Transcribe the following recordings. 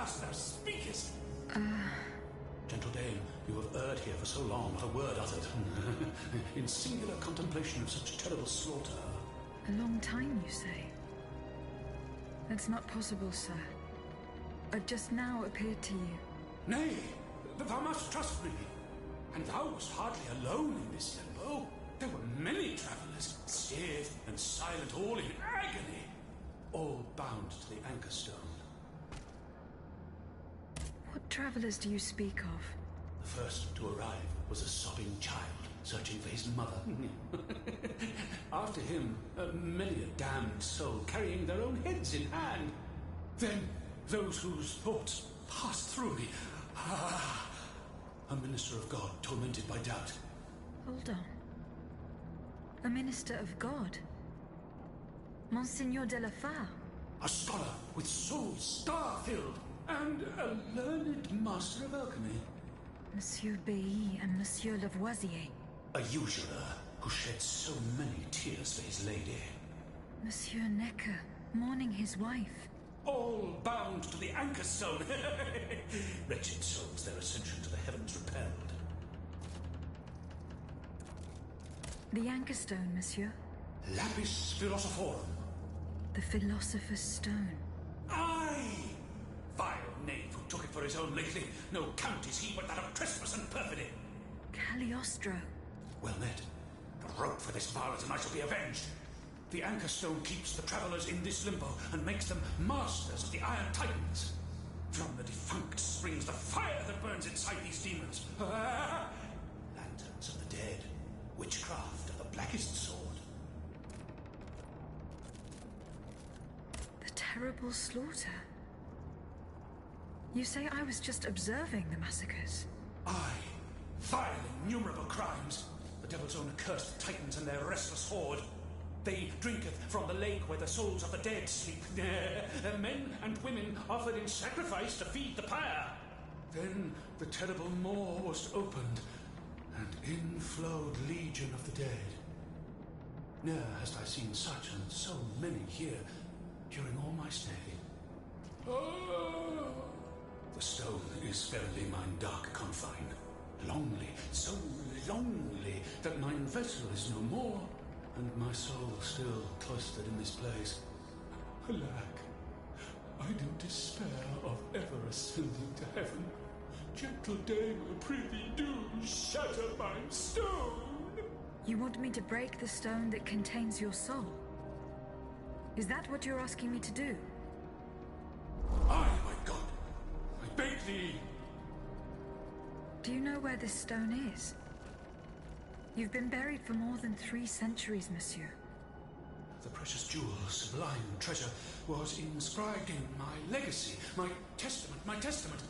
last thou speakest! Gentle dame, you have erred here for so long, not a word uttered. In singular contemplation of such terrible slaughter. A long time, you say? That's not possible, sir. I've just now appeared to you. Nay, thou must trust me. And thou wast hardly alone in this limbo. There were many travellers, stiff and silent, all in agony, all bound to the anchor stone. What travellers do you speak of? The first to arrive was a sobbing child, searching for his mother. After him, many a damned soul carrying their own heads in hand. Then, those whose thoughts passed through me. A minister of God tormented by doubt. Hold on. A minister of God? Monsignor de la Fare? A scholar with soul star-filled, and a learned master of alchemy. Monsieur Bailly and Monsieur Lavoisier. A usurer who shed so many tears for his lady. Monsieur Necker, mourning his wife. All bound to the anchor stone. Wretched souls, their ascension to the heavens repelled. The anchor stone, monsieur? Lapis philosophorum. The philosopher's stone. Aye! Vile knave who took it for his own lately. No count is he but that of trespass and perfidy. Cagliostro. Well met. A rope for this varlet and I shall be avenged. The anchor stone keeps the travellers in this limbo and makes them masters of the Iron Titans. From the defunct springs the fire that burns inside these demons. Lanterns of the dead. Witchcraft of the blackest sword. The terrible slaughter. You say I was just observing the massacres? Aye. Vile, innumerable crimes. The devil's own accursed titans and their restless horde. They drinketh from the lake where the souls of the dead sleep. Men and women offered in sacrifice to feed the pyre. Then the terrible maw was opened, and in flowed legion of the dead. Ne'er hast I seen such and so many here during all my stay. The stone is verily mine dark confine. Lonely, so lonely, that mine vessel is no more, and my soul still cloistered in this place. Alack, I do despair of ever ascending to heaven. Gentle dame, I prithee do shatter mine stone. You want me to break the stone that contains your soul? Is that what you're asking me to do? Aye, my God, I beg thee. Do you know where this stone is? You've been buried for more than 3 centuries, monsieur. The precious jewel, sublime treasure, was inscribed in my legacy, my testament.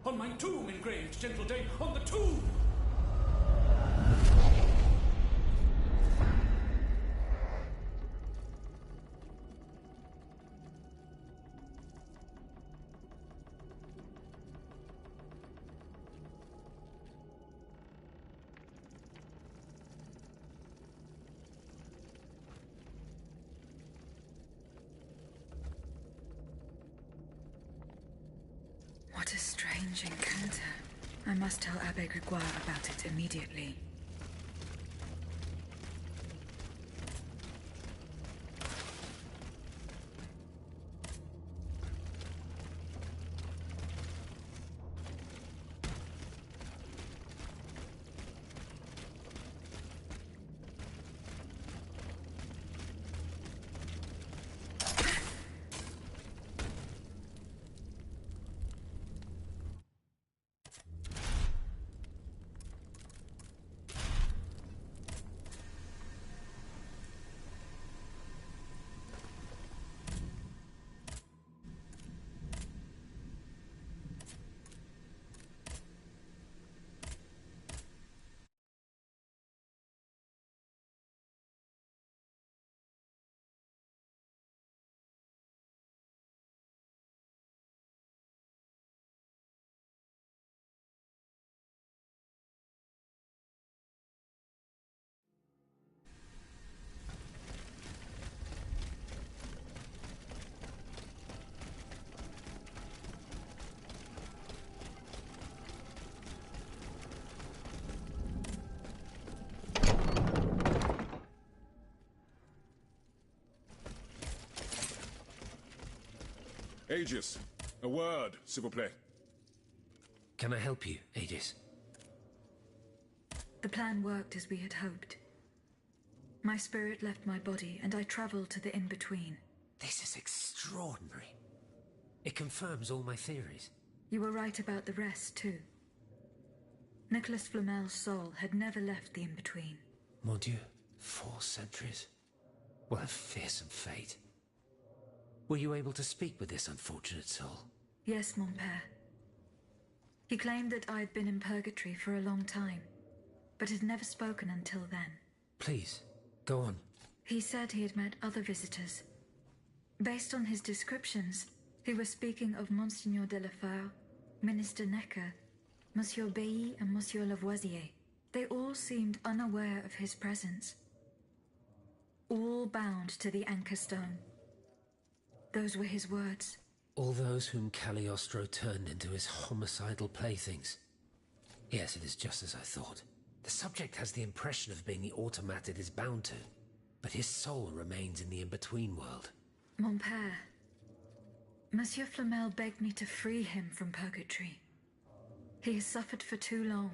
On my tomb engraved, gentle dame, on the tomb! What a strange encounter. I must tell Abbe Grégoire about it immediately. Aegis, a word, s'il vous plaît. Can I help you, Aegis? The plan worked as we had hoped. My spirit left my body, and I traveled to the in-between. This is extraordinary. It confirms all my theories. You were right about the rest, too. Nicholas Flamel's soul had never left the in-between. Mon Dieu, 4 centuries. What a fearsome fate. Were you able to speak with this unfortunate soul? Yes, mon père. He claimed that I had been in purgatory for a long time, but had never spoken until then. Please, go on. He said he had met other visitors. Based on his descriptions, he was speaking of Monseigneur de la Feur, Minister Necker, Monsieur Bailly and Monsieur Lavoisier. They all seemed unaware of his presence. All bound to the Anchor Stone. Those were his words. All those whom Cagliostro turned into his homicidal playthings. Yes, it is just as I thought. The subject has the impression of being the automat it is bound to, but his soul remains in the in-between world. Mon père, Monsieur Flamel begged me to free him from purgatory. He has suffered for too long.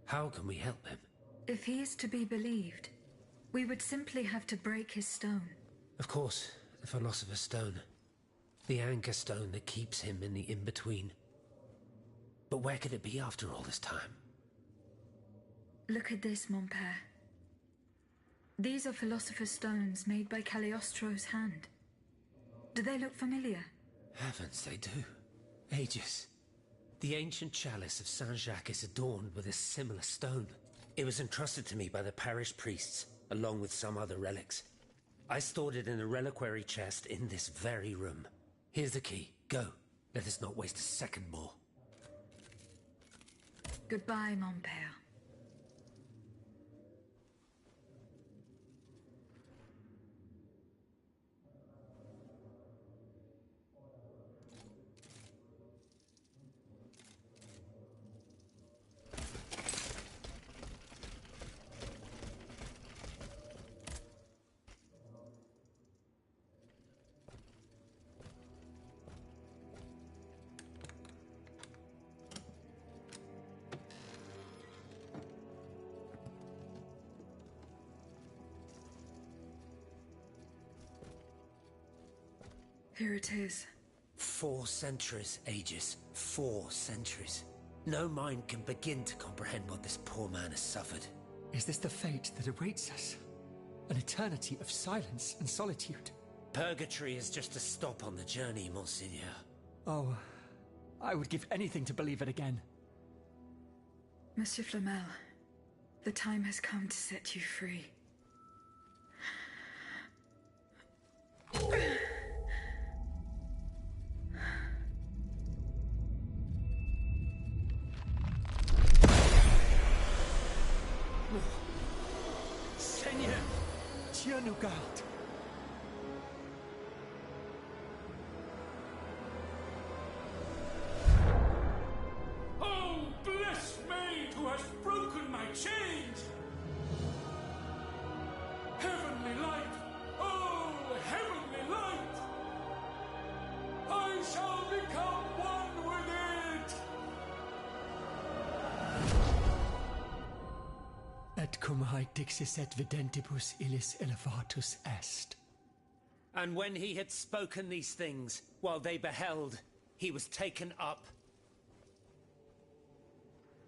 How can we help him? If he is to be believed, we would simply have to break his stone. Of course, the Philosopher's Stone. The Anchor Stone that keeps him in the in-between. But where could it be after all this time? Look at this, mon père. These are Philosopher's Stones made by Cagliostro's hand. Do they look familiar? Heavens, they do. Aegis. The ancient chalice of Saint-Jacques is adorned with a similar stone. It was entrusted to me by the parish priests, along with some other relics. I stored it in a reliquary chest in this very room. Here's the key. Go. Let us not waste a second more. Goodbye, mon père. Here it is. 4 centuries, Aegis. 4 centuries. No mind can begin to comprehend what this poor man has suffered. Is this the fate that awaits us? An eternity of silence and solitude? Purgatory is just a stop on the journey, Monseigneur. Oh, I would give anything to believe it again. Monsieur Flamel, the time has come to set you free. Seigneur! Dieu nous garde! Oh, blessed maid who has broken my chains! Heavenly light! Oh, heavenly light! I shall become one with it! Et cum haec dixis et videntibus illis elevatus est. And when he had spoken these things, while they beheld, he was taken up.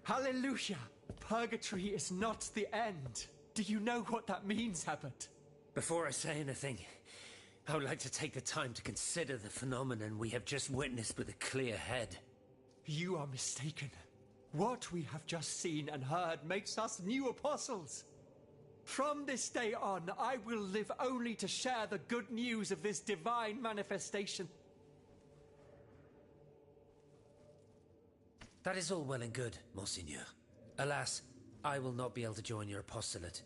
Hallelujah! Purgatory is not the end. Do you know what that means, Abbot? Before I say anything, I would like to take the time to consider the phenomenon we have just witnessed with a clear head. You are mistaken. What we have just seen and heard makes us new apostles. From this day on, I will live only to share the good news of this divine manifestation. That is all well and good, Monseigneur. Alas, I will not be able to join your apostolate,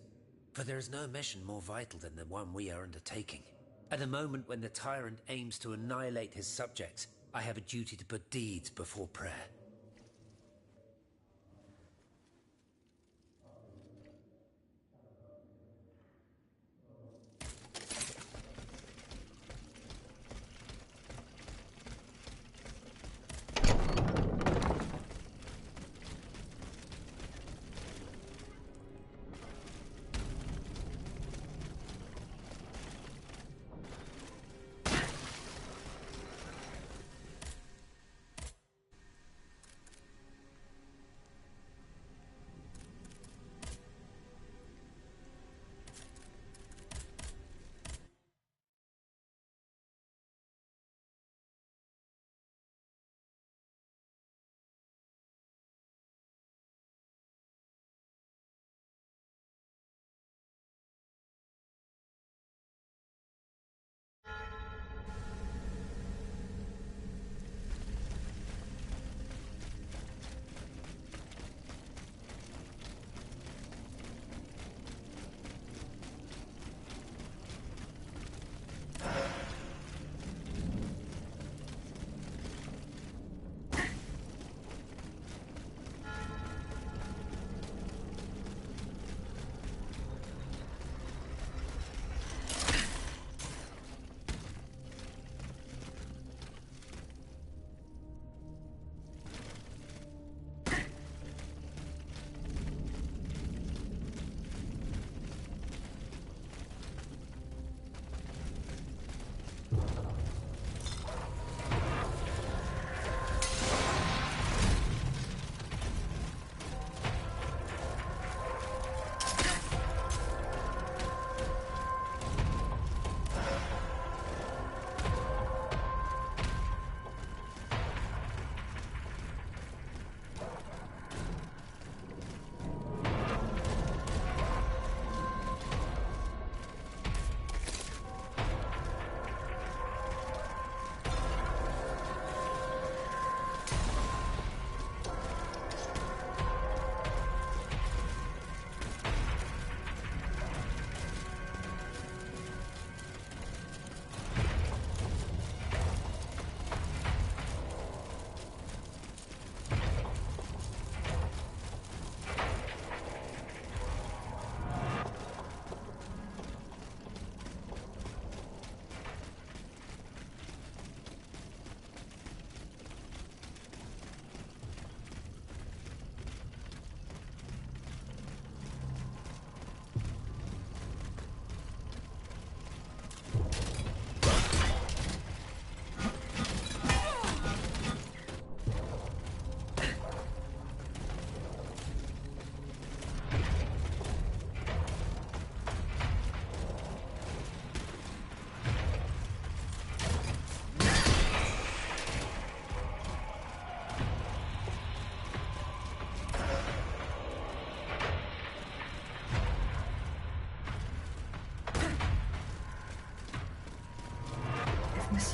for there is no mission more vital than the one we are undertaking. At a moment when the tyrant aims to annihilate his subjects, I have a duty to put deeds before prayer.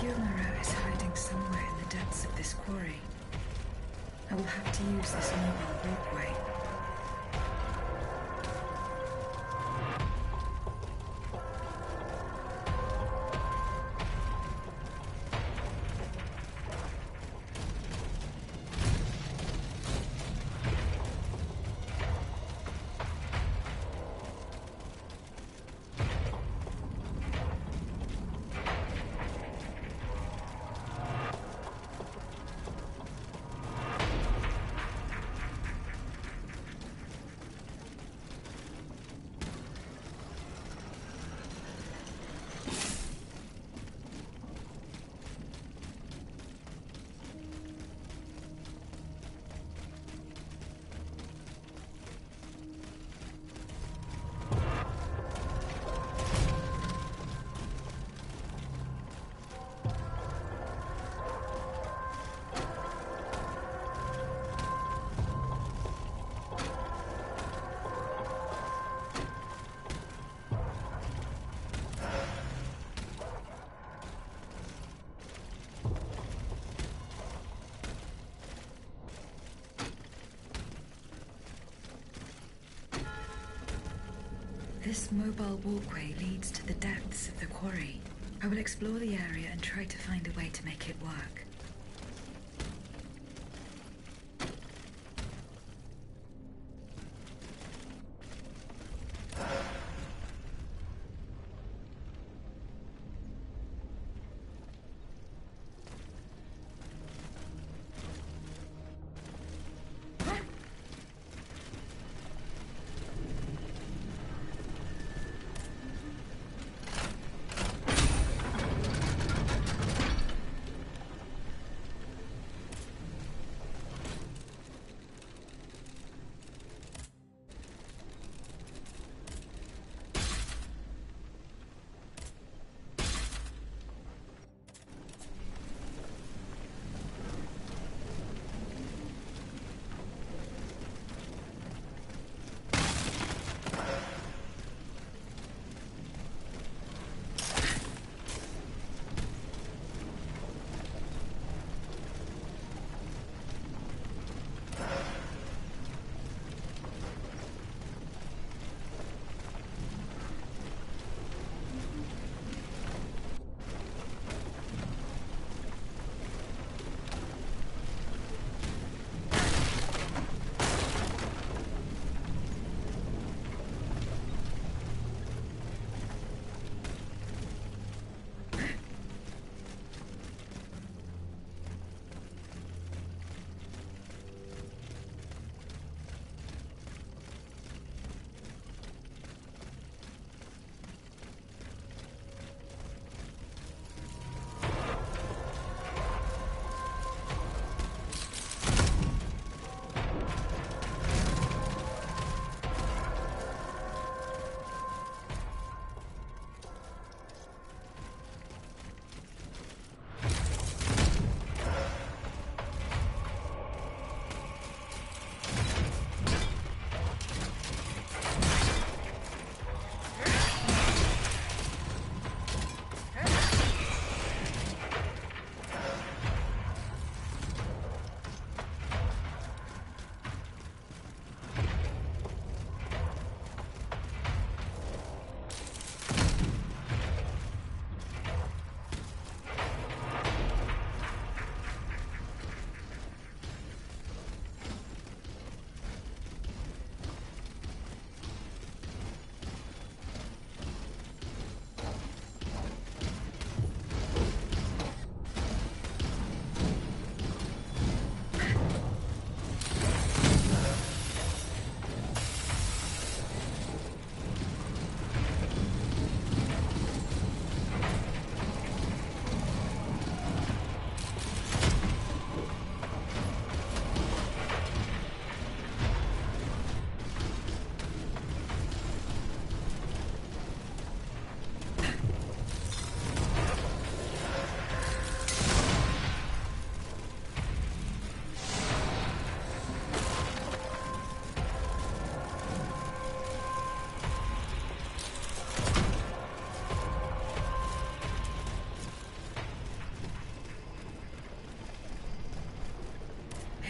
Monsieur Moreau is hiding somewhere in the depths of this quarry. I will have to use this mobile walkway. This mobile walkway leads to the depths of the quarry. I will explore the area and try to find a way to make it work.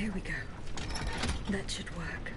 Here we go. That should work.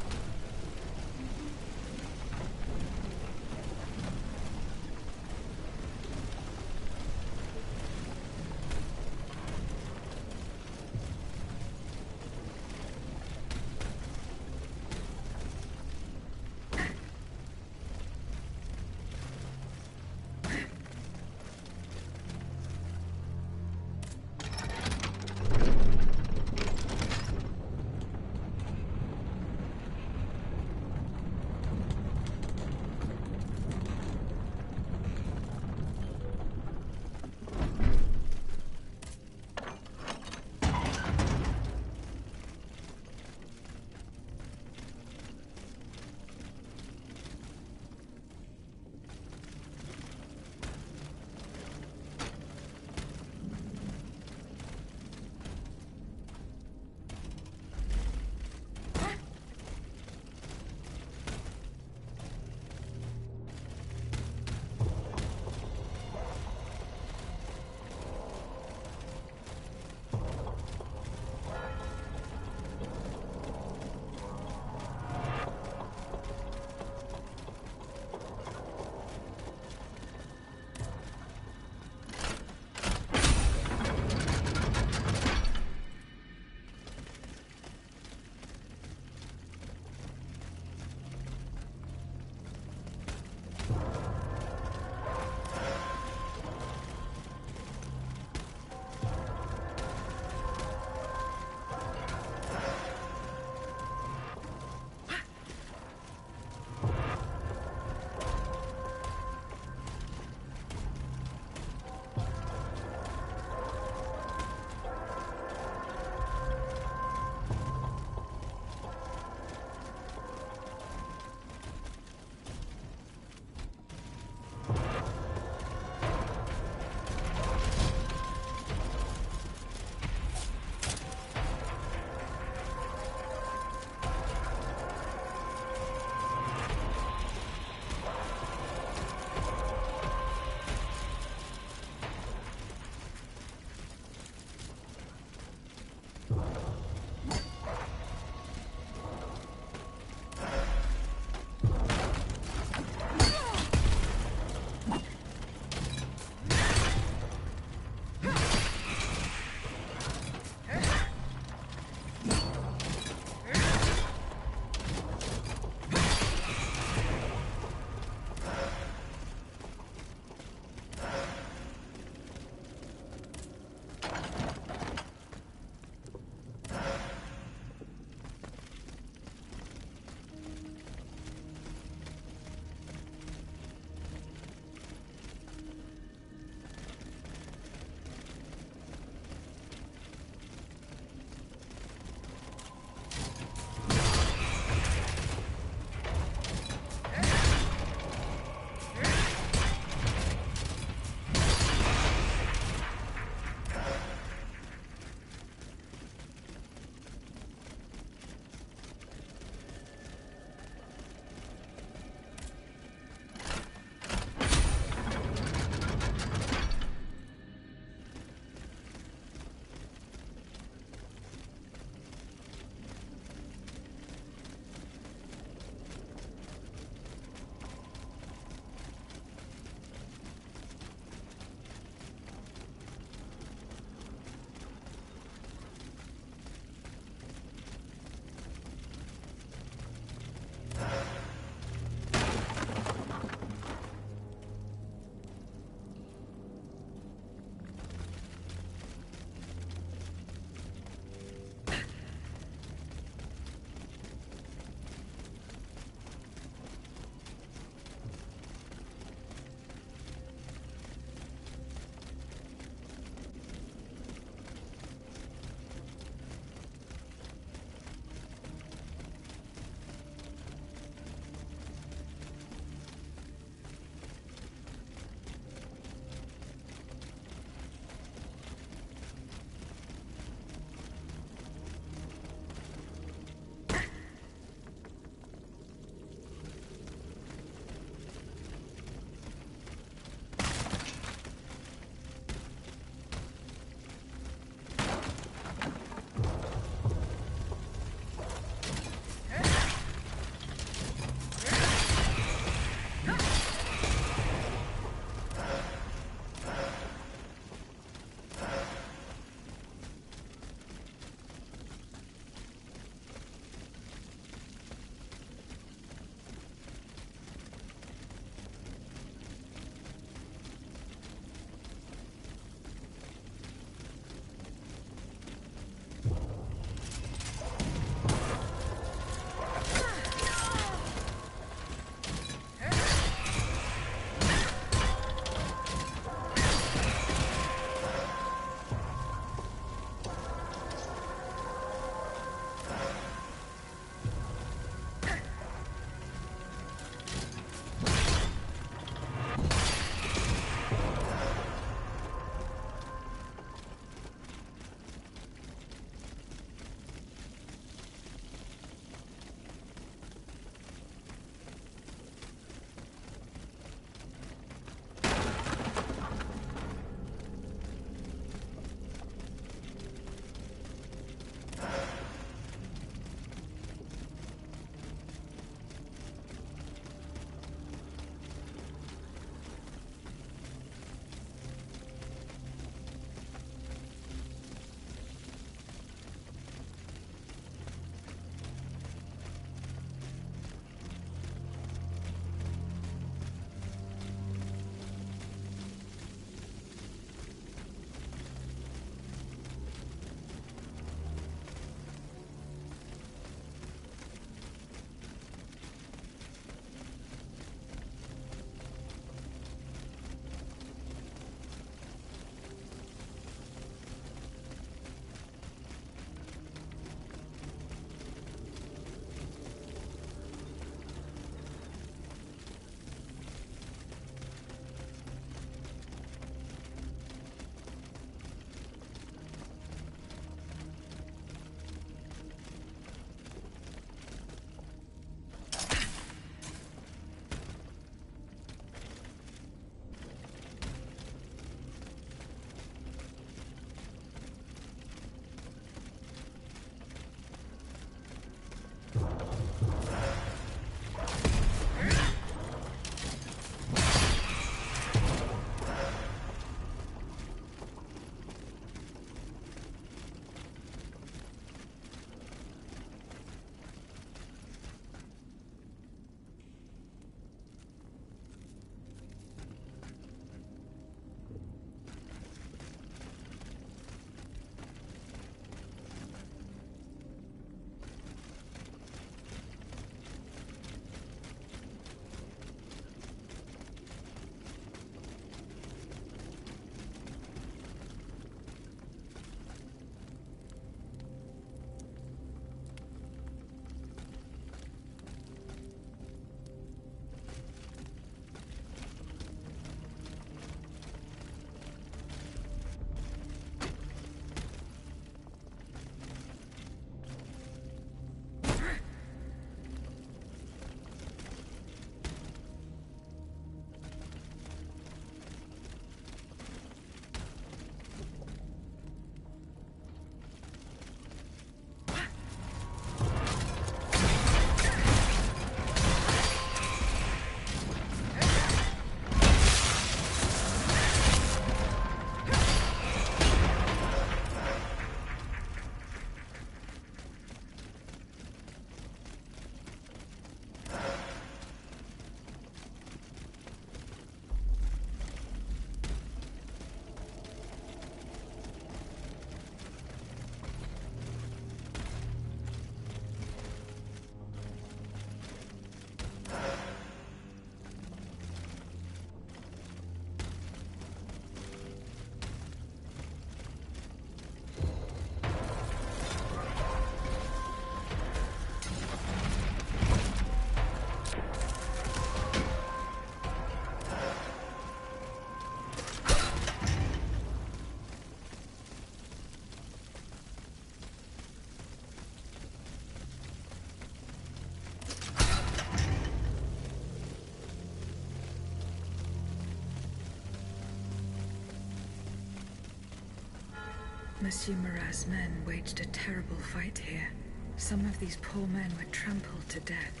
Monsieur Marat's men waged a terrible fight here. Some of these poor men were trampled to death.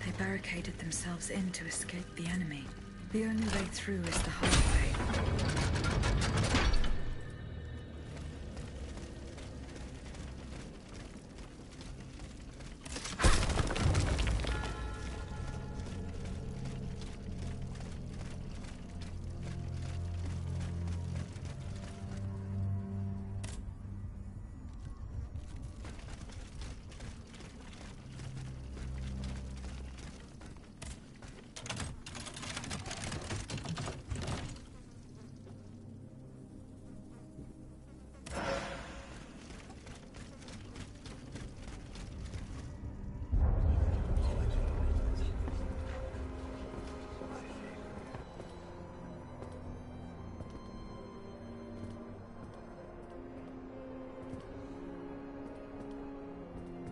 They barricaded themselves in to escape the enemy. The only way through is the hard way.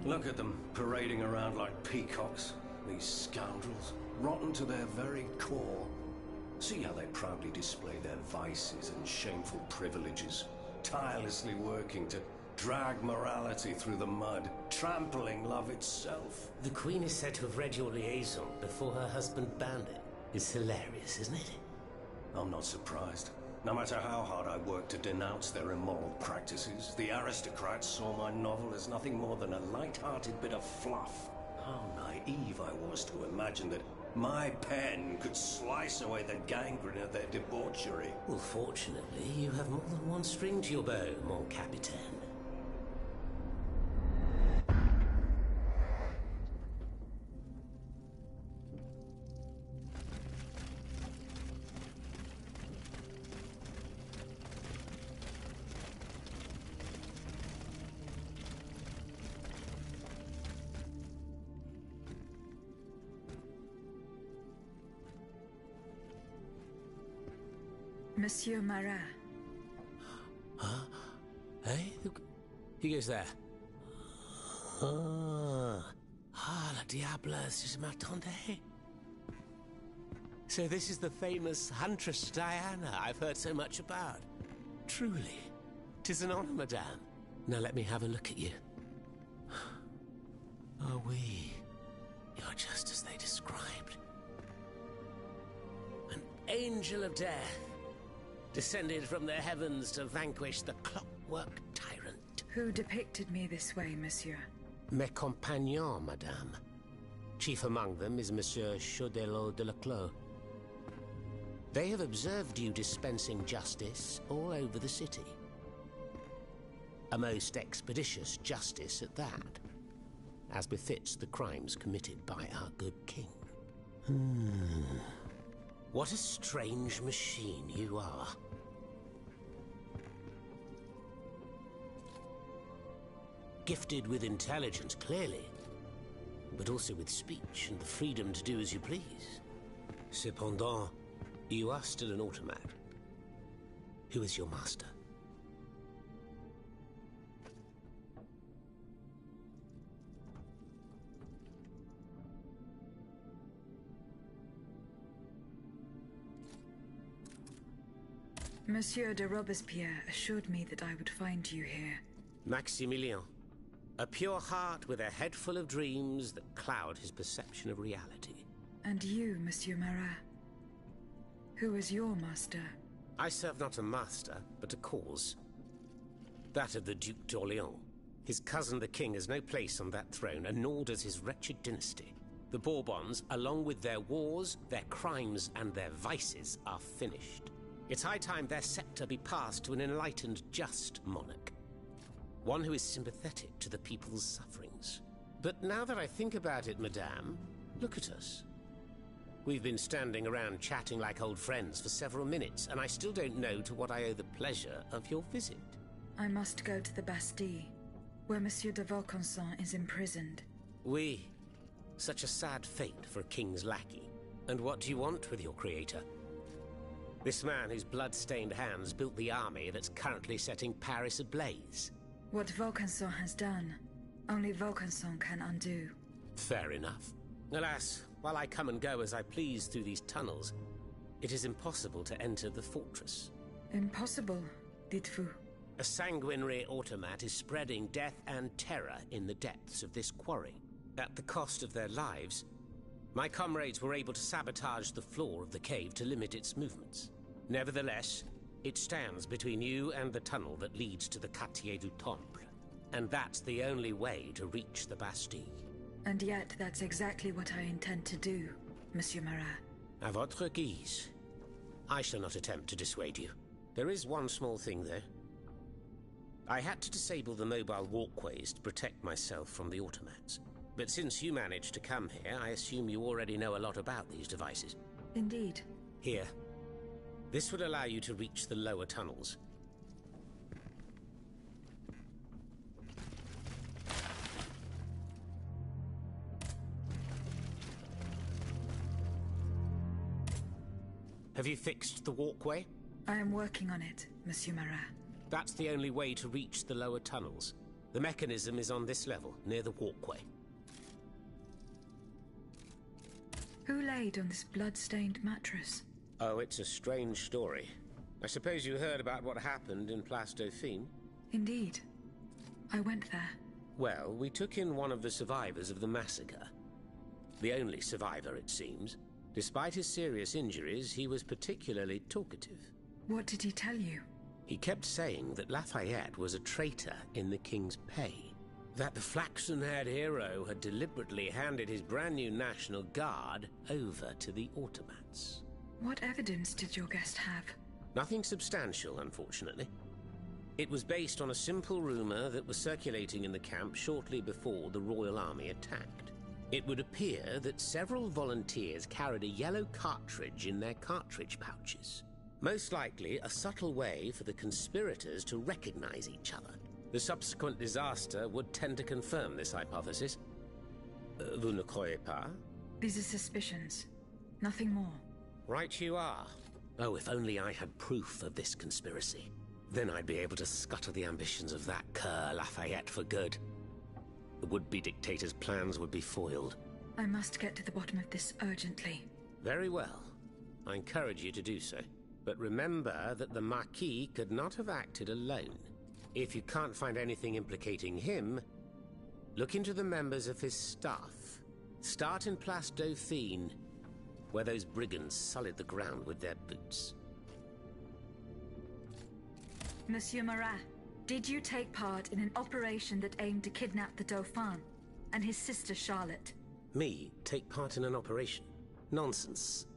Look at them, parading around like peacocks. These scoundrels, rotten to their very core. See how they proudly display their vices and shameful privileges, tirelessly working to drag morality through the mud, trampling love itself. The Queen is said to have read your liaison before her husband banned it. It's hilarious, isn't it? I'm not surprised. No matter how hard I worked to denounce their immoral practices, the aristocrats saw my novel as nothing more than a light-hearted bit of fluff. How naive I was to imagine that my pen could slice away the gangrene of their debauchery. Well, fortunately, you have more than one string to your bow, mon capitaine. Monsieur Marat. Huh? Hey? Who goes there? La diable, je m'attendais. So this is the famous Huntress Diana I've heard so much about. Truly, 'tis an honor, madame. Now let me have a look at you. Oh, you're just as they described. An angel of death, descended from the heavens to vanquish the clockwork tyrant. Who depicted me this way, monsieur? Mes compagnons, madame. Chief among them is Monsieur Chaudelot de Leclos. They have observed you dispensing justice all over the city. A most expeditious justice at that, as befits the crimes committed by our good king. What a strange machine you are. Gifted with intelligence, clearly, but also with speech and the freedom to do as you please. Cependant, you are still an automat. Who is your master? Monsieur de Robespierre assured me that I would find you here. Maximilien. A pure heart with a head full of dreams that cloud his perception of reality. And you, Monsieur Marat? Who is your master? I serve not a master, but a cause. That of the Duc d'Orléans. His cousin the king has no place on that throne, and nor does his wretched dynasty. The Bourbons, along with their wars, their crimes, and their vices, are finished. It's high time their scepter be passed to an enlightened, just monarch. One who is sympathetic to the people's sufferings. But now that I think about it, madame, look at us. We've been standing around chatting like old friends for several minutes, and I still don't know to what I owe the pleasure of your visit. I must go to the Bastille, where Monsieur de Vaucanson is imprisoned. Oui. Such a sad fate for a king's lackey. And what do you want with your creator? This man whose blood-stained hands built the army that's currently setting Paris ablaze. What Vaucanson has done, only Vaucanson can undo. Fair enough. Alas, while I come and go as I please through these tunnels, it is impossible to enter the fortress. Impossible, dites-vous? A sanguinary automat is spreading death and terror in the depths of this quarry. At the cost of their lives, my comrades were able to sabotage the floor of the cave to limit its movements. Nevertheless, it stands between you and the tunnel that leads to the Quartier du Temple. And that's the only way to reach the Bastille. And yet that's exactly what I intend to do, Monsieur Marat. À votre guise. I shall not attempt to dissuade you. There is one small thing, though. I had to disable the mobile walkways to protect myself from the automats. But since you managed to come here, I assume you already know a lot about these devices. Indeed. Here. This would allow you to reach the lower tunnels. Have you fixed the walkway? I am working on it, Monsieur Marat. That's the only way to reach the lower tunnels. The mechanism is on this level, near the walkway. Who laid on this blood-stained mattress? Oh, it's a strange story. I suppose you heard about what happened in Place Dauphine? Indeed. I went there. Well, we took in one of the survivors of the massacre. The only survivor, it seems. Despite his serious injuries, he was particularly talkative. What did he tell you? He kept saying that Lafayette was a traitor in the king's pay. That the flaxen-haired hero had deliberately handed his brand new National Guard over to the automats. What evidence did your guest have? Nothing substantial, unfortunately. It was based on a simple rumor that was circulating in the camp shortly before the Royal Army attacked. It would appear that several volunteers carried a yellow cartridge in their cartridge pouches. Most likely a subtle way for the conspirators to recognize each other. The subsequent disaster would tend to confirm this hypothesis. Vous ne croyez pas? These are suspicions. Nothing more. Right you are. Oh, if only I had proof of this conspiracy. Then I'd be able to scutter the ambitions of that cur Lafayette for good. The would-be dictator's plans would be foiled. I must get to the bottom of this urgently. Very well. I encourage you to do so. But remember that the Marquis could not have acted alone. If you can't find anything implicating him, look into the members of his staff. Start in Place Dauphine, where those brigands sullied the ground with their boots. Monsieur Marat, did you take part in an operation that aimed to kidnap the Dauphin and his sister Charlotte? Me take part in an operation? Nonsense.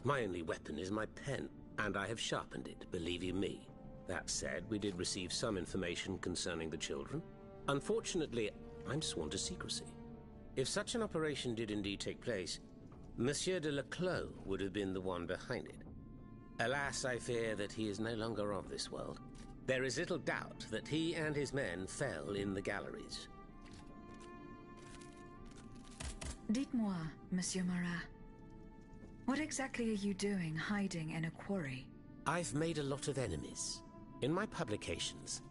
My only weapon is my pen, and I have sharpened it, believe you me. That said, we did receive some information concerning the children. Unfortunately, I'm sworn to secrecy. If such an operation did indeed take place, Monsieur de Leclos would have been the one behind it. Alas, I fear that he is no longer of this world. There is little doubt that he and his men fell in the galleries. Dites-moi, Monsieur Marat, what exactly are you doing hiding in a quarry? I've made a lot of enemies. In my publications,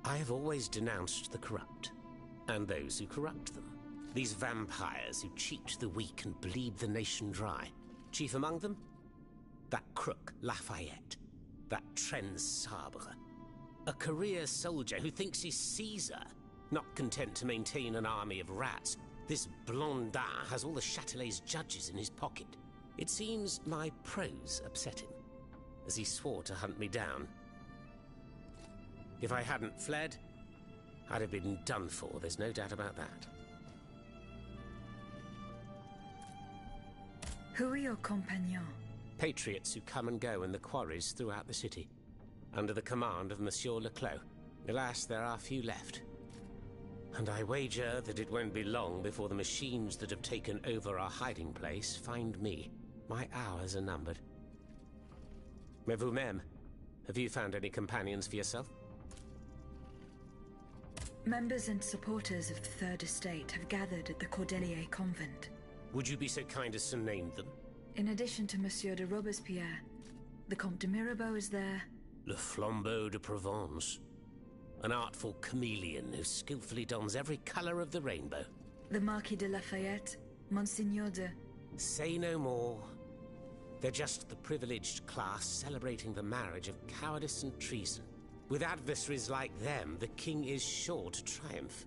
I have always denounced the corrupt, and those who corrupt them. These vampires who cheat the weak and bleed the nation dry. Chief among them? That crook Lafayette. That Trenz Sabre. A career soldier who thinks he's Caesar. Not content to maintain an army of rats, this Blondin has all the Châtelet's judges in his pocket. It seems my prose upset him, as he swore to hunt me down. If I hadn't fled, I'd have been done for, there's no doubt about that. Who are your compagnons? Patriots who come and go in the quarries throughout the city, under the command of Monsieur Leclos. Alas, there are few left. And I wager that it won't be long before the machines that have taken over our hiding place find me. My hours are numbered. Mais vous-même, have you found any companions for yourself? Members and supporters of the Third Estate have gathered at the Cordelier Convent. Would you be so kind as to name them? In addition to Monsieur de Robespierre, the Comte de Mirabeau is there. Le Flambeau de Provence. An artful chameleon who skillfully dons every colour of the rainbow. The Marquis de Lafayette, Monseigneur de... Say no more. They're just the privileged class celebrating the marriage of cowardice and treason. With adversaries like them, the king is sure to triumph.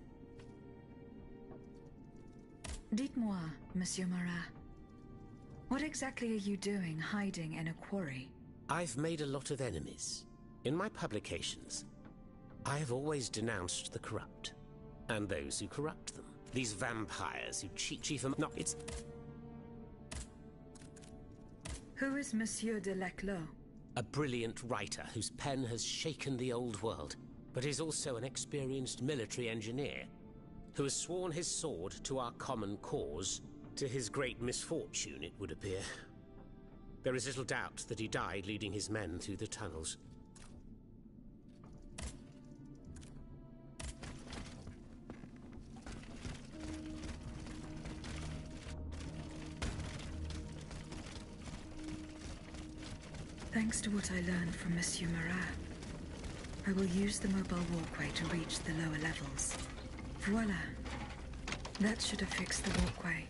Dites-moi, Monsieur Marat, what exactly are you doing hiding in a quarry? I've made a lot of enemies. In my publications, I have always denounced the corrupt, and those who corrupt them. These vampires who cheat chief among... No, it's... Who is Monsieur de Leclos? A brilliant writer whose pen has shaken the old world, but is also an experienced military engineer, who has sworn his sword to our common cause, to his great misfortune, it would appear. There is little doubt that he died leading his men through the tunnels. Thanks to what I learned from Monsieur Marat, I will use the mobile walkway to reach the lower levels. Voila. That should have fixed the walkway.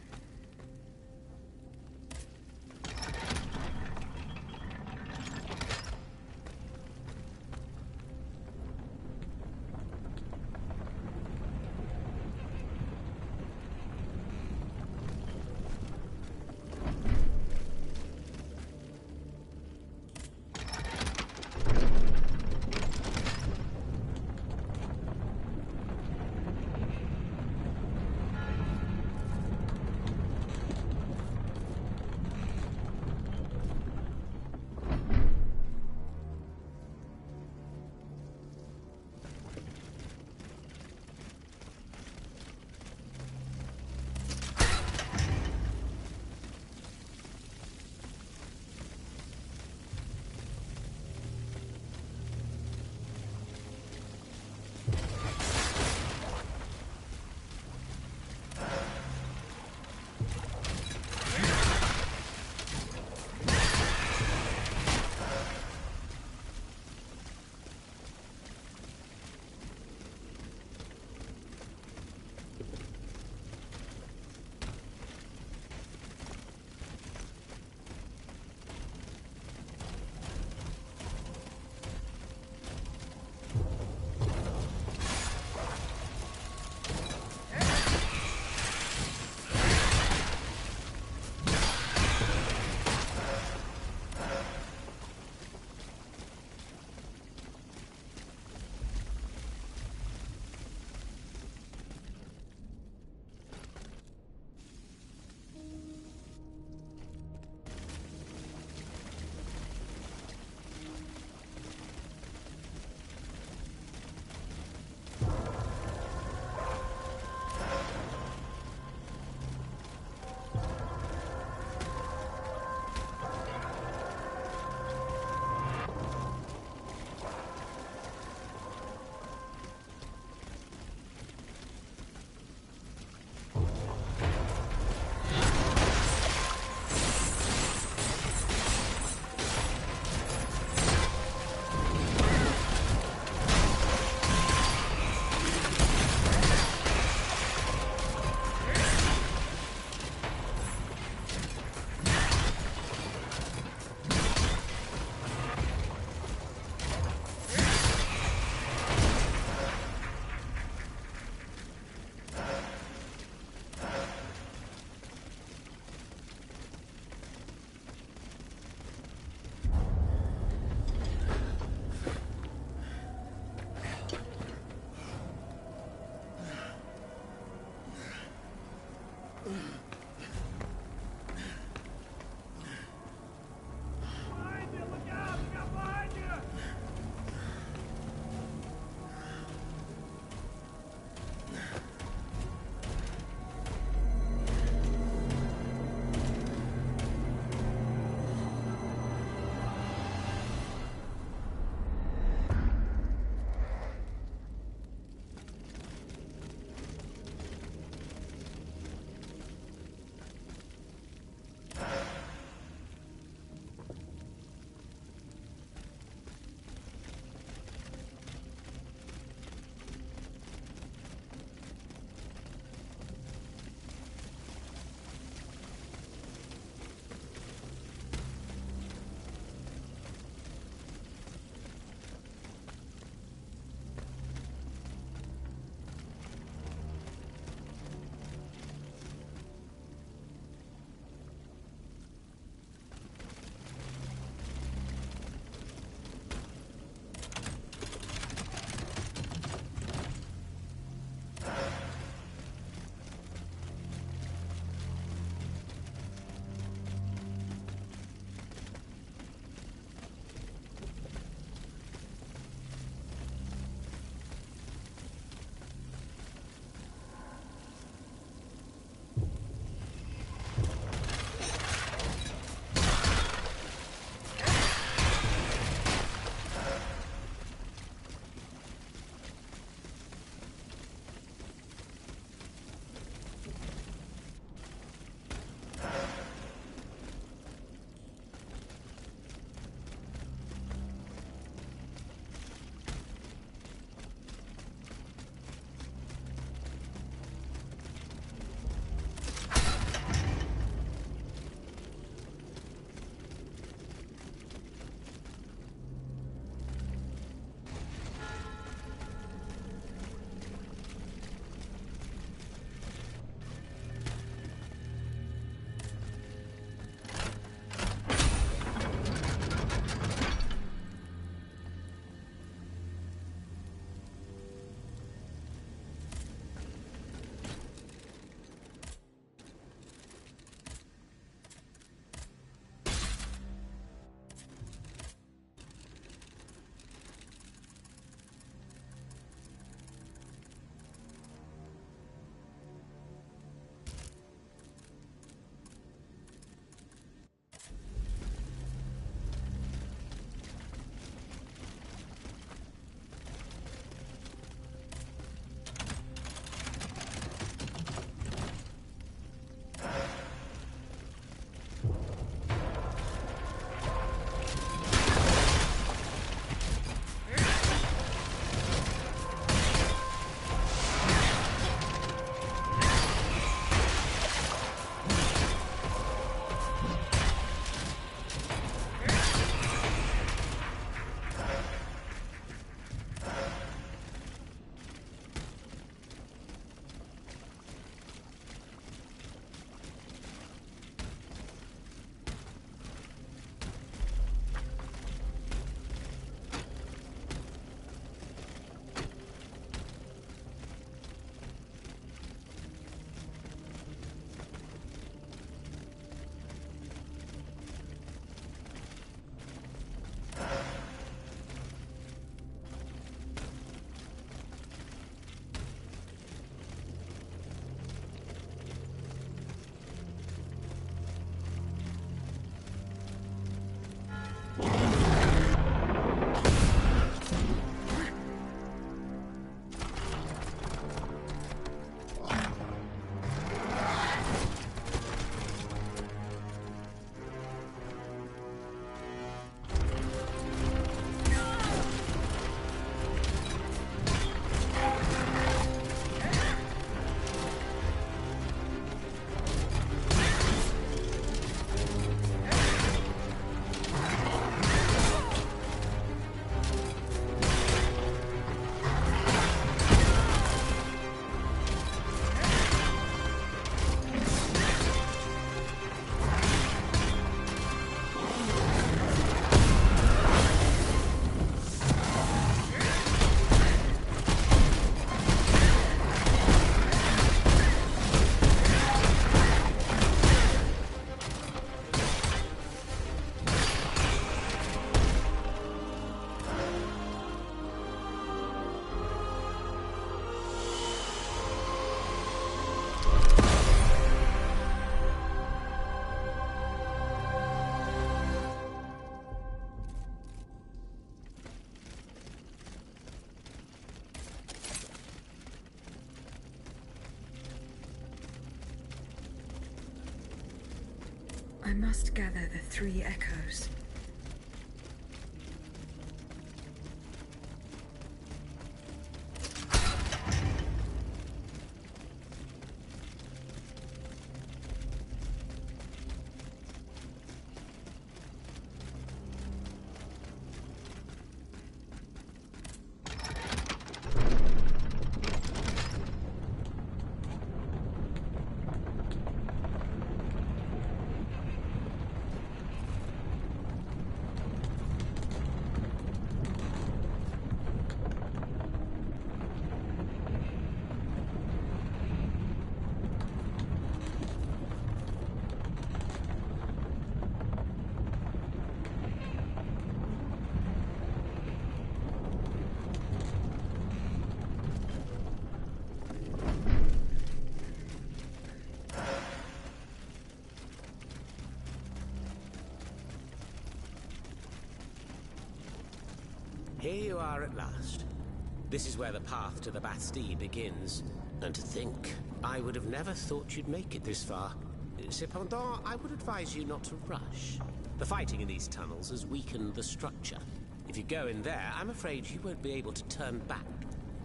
I must gather the 3 echoes. Here you are at last. This is where the path to the Bastille begins. And to think, I would have never thought you'd make it this far. Cependant, I would advise you not to rush. The fighting in these tunnels has weakened the structure. If you go in there, I'm afraid you won't be able to turn back.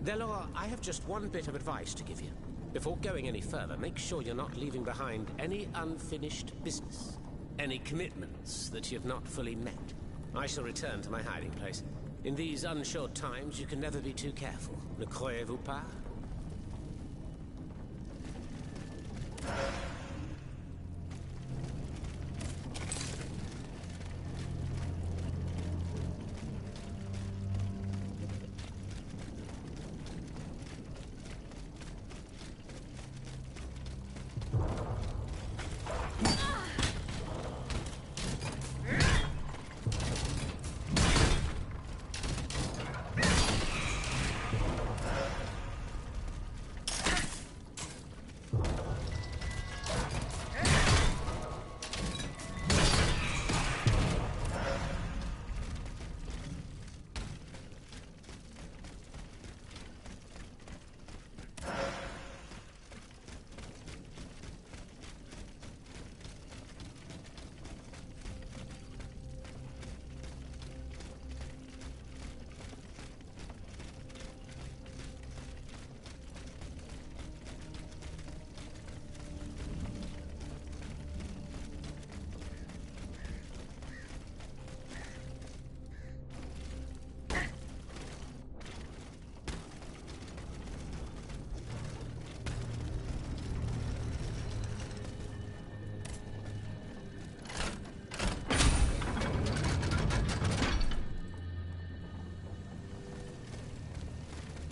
Delor, I have just one bit of advice to give you. Before going any further, make sure you're not leaving behind any unfinished business. Any commitments that you've not fully met. I shall return to my hiding place. In these unsure times, you can never be too careful. Ne croyez-vous pas?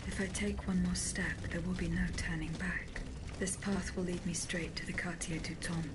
If I take one more step, there will be no turning back. This path will lead me straight to the Quartier du Temple.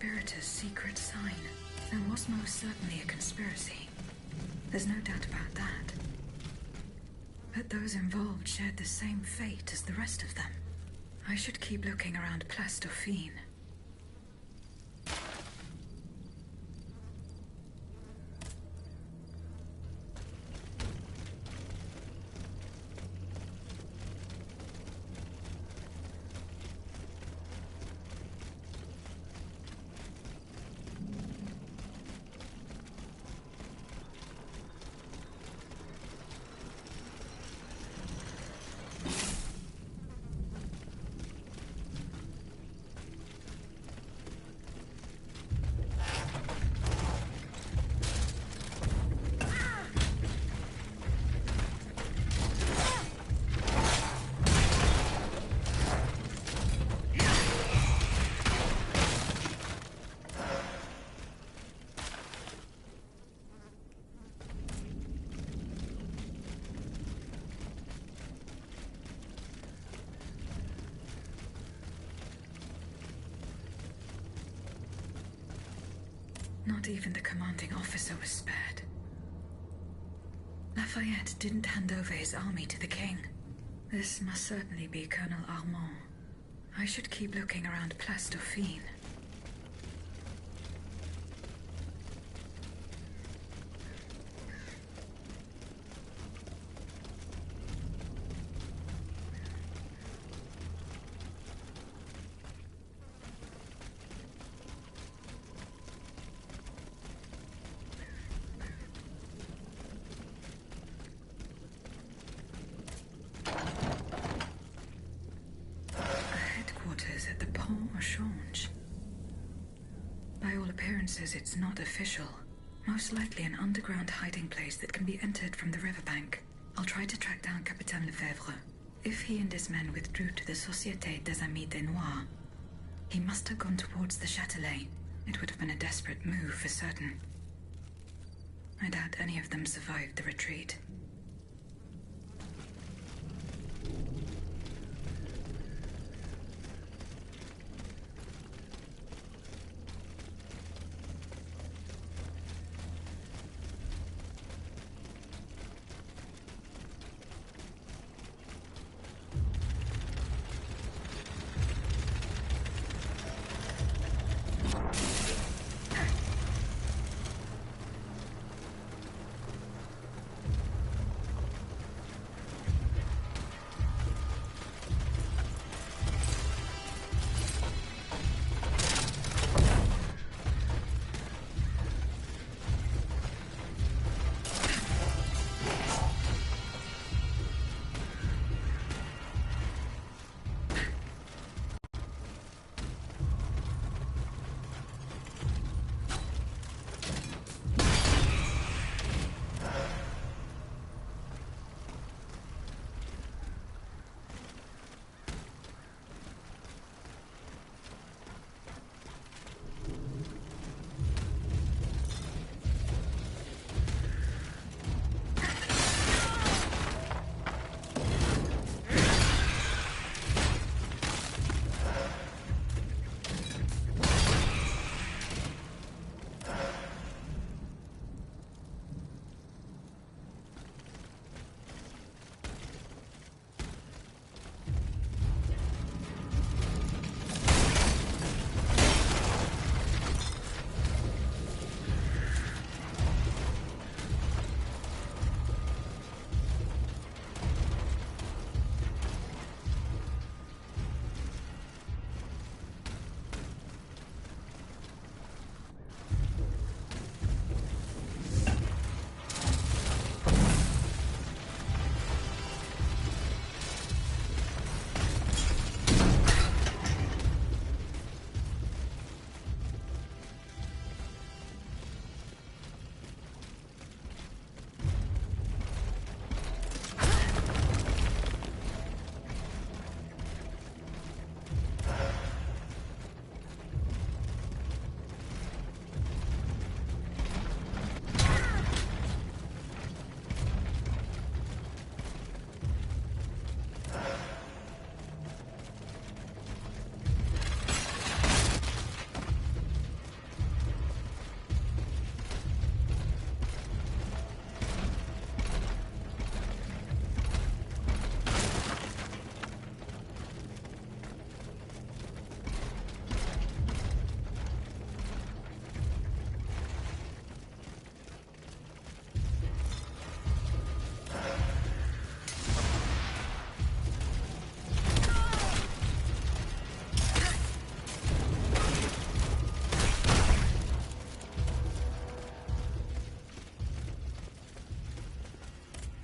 conspirators' secret sign. There was most certainly a conspiracy. There's no doubt about that. But those involved shared the same fate as the rest of them. I should keep looking around Place Dauphine. Not even the commanding officer was spared. Lafayette didn't hand over his army to the king. This must certainly be Colonel Armand. I should keep looking around Place Dauphine. At the Pont au Change. By all appearances, it's not official. Most likely an underground hiding place that can be entered from the riverbank. I'll try to track down Capitaine Lefebvre. If he and his men withdrew to the Société des Amis des Noirs, he must have gone towards the Châtelet. It would have been a desperate move for certain. I doubt any of them survived the retreat.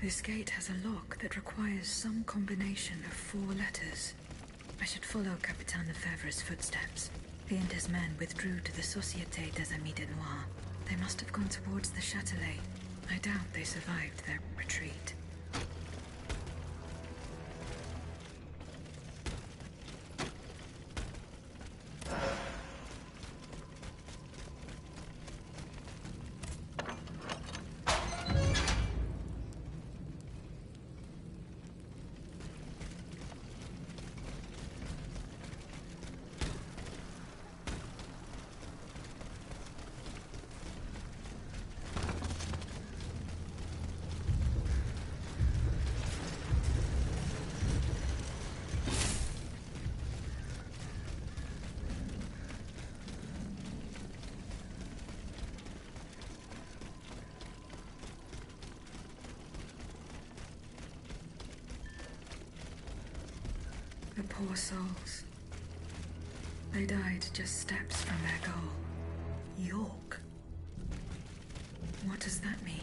This gate has a lock that requires some combination of 4 letters. I should follow Capitaine Lefebvre's footsteps. He and his men withdrew to the Société des Amis de Noir. They must have gone towards the Châtelet. I doubt they survived their retreat. The poor souls. They died just steps from their goal. York. What does that mean?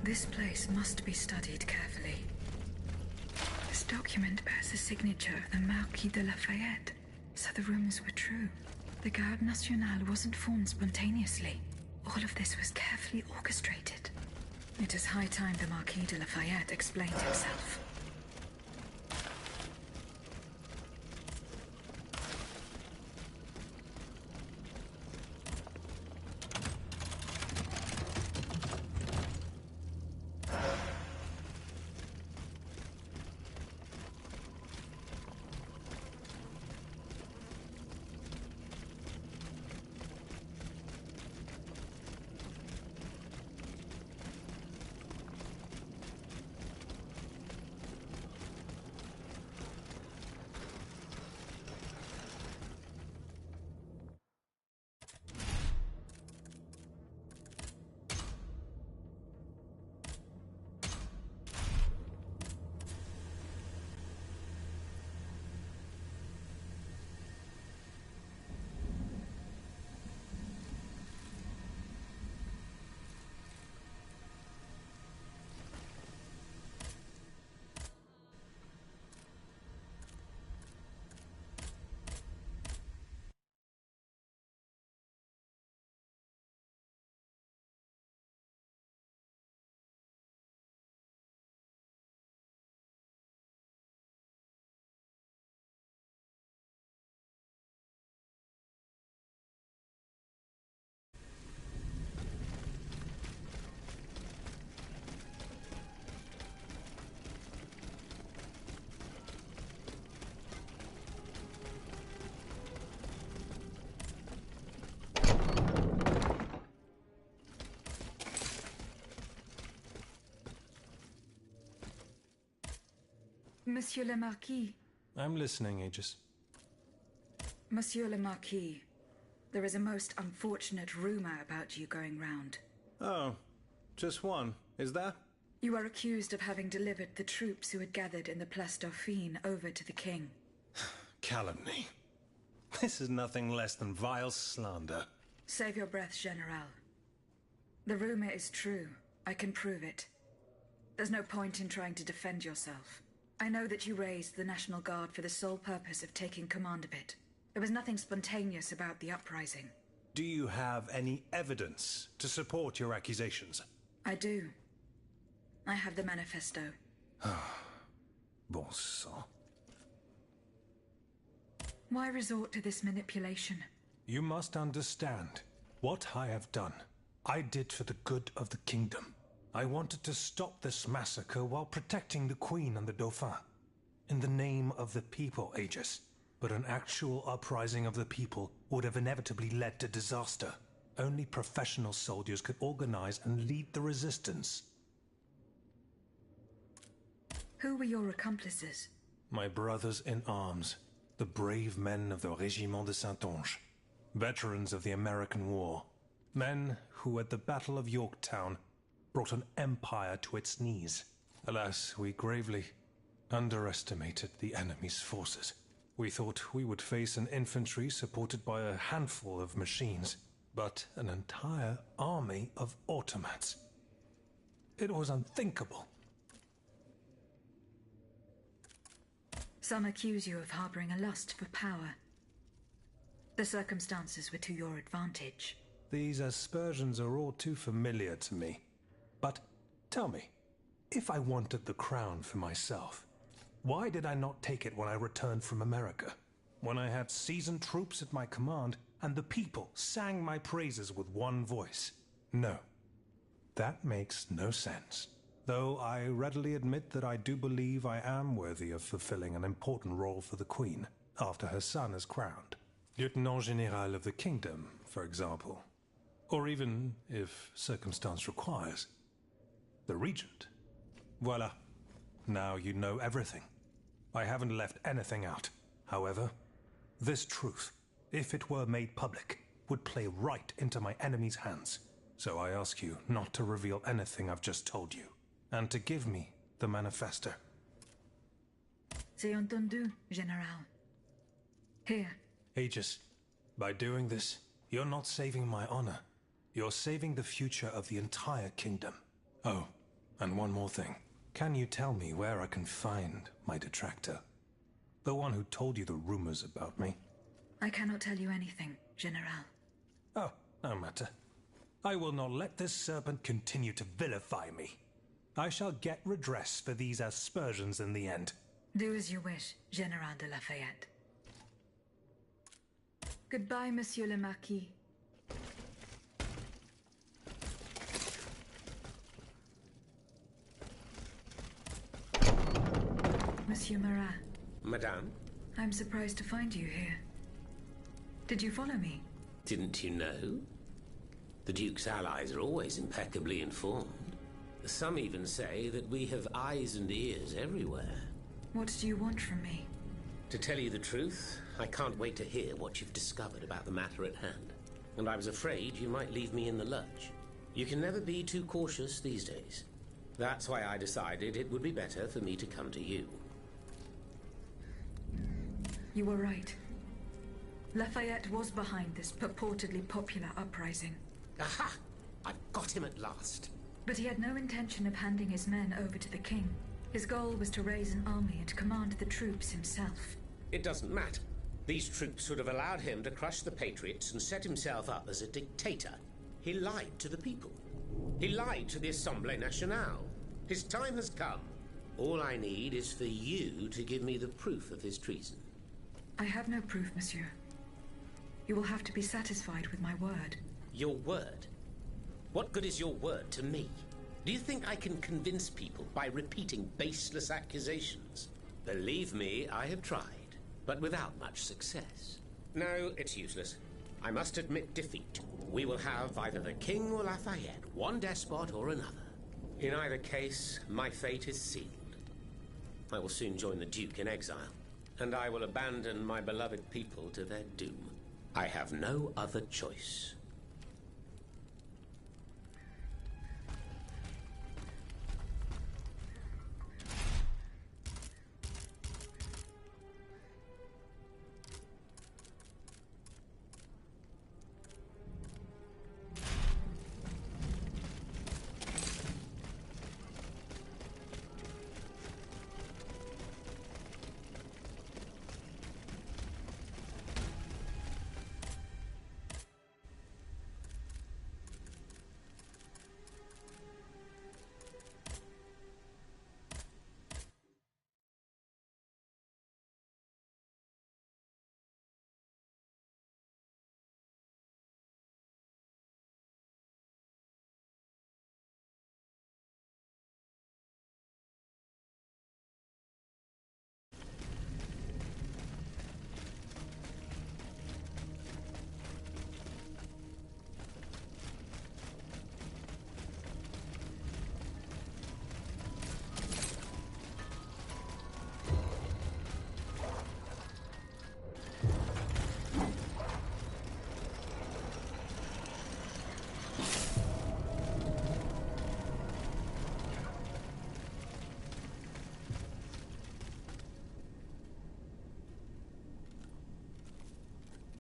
This place must be studied carefully. This document bears the signature of the Marquis de Lafayette, so the rumors were true. The Garde Nationale wasn't formed spontaneously. All of this was carefully orchestrated. It is high time the Marquis de Lafayette explained himself. Monsieur le Marquis. I'm listening, Aegis. Monsieur le Marquis, there is a most unfortunate rumor about you going round. Oh, just one, is that? You are accused of having delivered the troops who had gathered in the Place Dauphine over to the king. Calumny. This is nothing less than vile slander. Save your breath, General. The rumor is true. I can prove it. There's no point in trying to defend yourself. I know that you raised the National Guard for the sole purpose of taking command of it. There was nothing spontaneous about the uprising. Do you have any evidence to support your accusations? I do. I have the manifesto. Bon sang. Why resort to this manipulation? You must understand. What I have done, I did for the good of the kingdom. I wanted to stop this massacre while protecting the Queen and the Dauphin. In the name of the people, Aegis. But an actual uprising of the people would have inevitably led to disaster. Only professional soldiers could organize and lead the resistance. Who were your accomplices? My brothers in arms, the brave men of the Régiment de Saintonge, veterans of the American War, men who at the Battle of Yorktown brought an empire to its knees. Alas, we gravely underestimated the enemy's forces. We thought we would face an infantry supported by a handful of machines, but an entire army of automats. It was unthinkable. Some accuse you of harboring a lust for power. The circumstances were to your advantage. These aspersions are all too familiar to me. But tell me, if I wanted the crown for myself, why did I not take it when I returned from America? When I had seasoned troops at my command, and the people sang my praises with one voice? No. That makes no sense. Though I readily admit that I do believe I am worthy of fulfilling an important role for the Queen, after her son is crowned. Lieutenant General of the Kingdom, for example. Or even, if circumstance requires, the Regent. Voila. Now you know everything. I haven't left anything out. However, this truth, if it were made public, would play right into my enemy's hands. So I ask you not to reveal anything I've just told you, and to give me the manifesto. C'est entendu, General. Here. Aegis, by doing this, you're not saving my honor. You're saving the future of the entire kingdom. Oh, and one more thing. Can you tell me where I can find my detractor? The one who told you the rumors about me? I cannot tell you anything, General. Oh, no matter. I will not let this serpent continue to vilify me. I shall get redress for these aspersions in the end. Do as you wish, General de Lafayette. Goodbye, Monsieur le Marquis. Monsieur Marat. Madame? I'm surprised to find you here. Did you follow me? Didn't you know? The Duke's allies are always impeccably informed. Some even say that we have eyes and ears everywhere. What do you want from me? To tell you the truth, I can't wait to hear what you've discovered about the matter at hand. And I was afraid you might leave me in the lurch. You can never be too cautious these days. That's why I decided it would be better for me to come to you. You were right. Lafayette was behind this purportedly popular uprising. Aha! I've got him at last. But he had no intention of handing his men over to the king. His goal was to raise an army and command the troops himself. It doesn't matter. These troops would have allowed him to crush the Patriots and set himself up as a dictator. He lied to the people. He lied to the Assemblée Nationale. His time has come. All I need is for you to give me the proof of his treason. I have no proof, monsieur. You will have to be satisfied with my word. Your word? What good is your word to me? Do you think I can convince people by repeating baseless accusations? Believe me, I have tried, but without much success. No, it's useless. I must admit defeat. We will have either the King or Lafayette, one despot or another. In either case, my fate is sealed. I will soon join the Duke in exile, and I will abandon my beloved people to their doom. I have no other choice.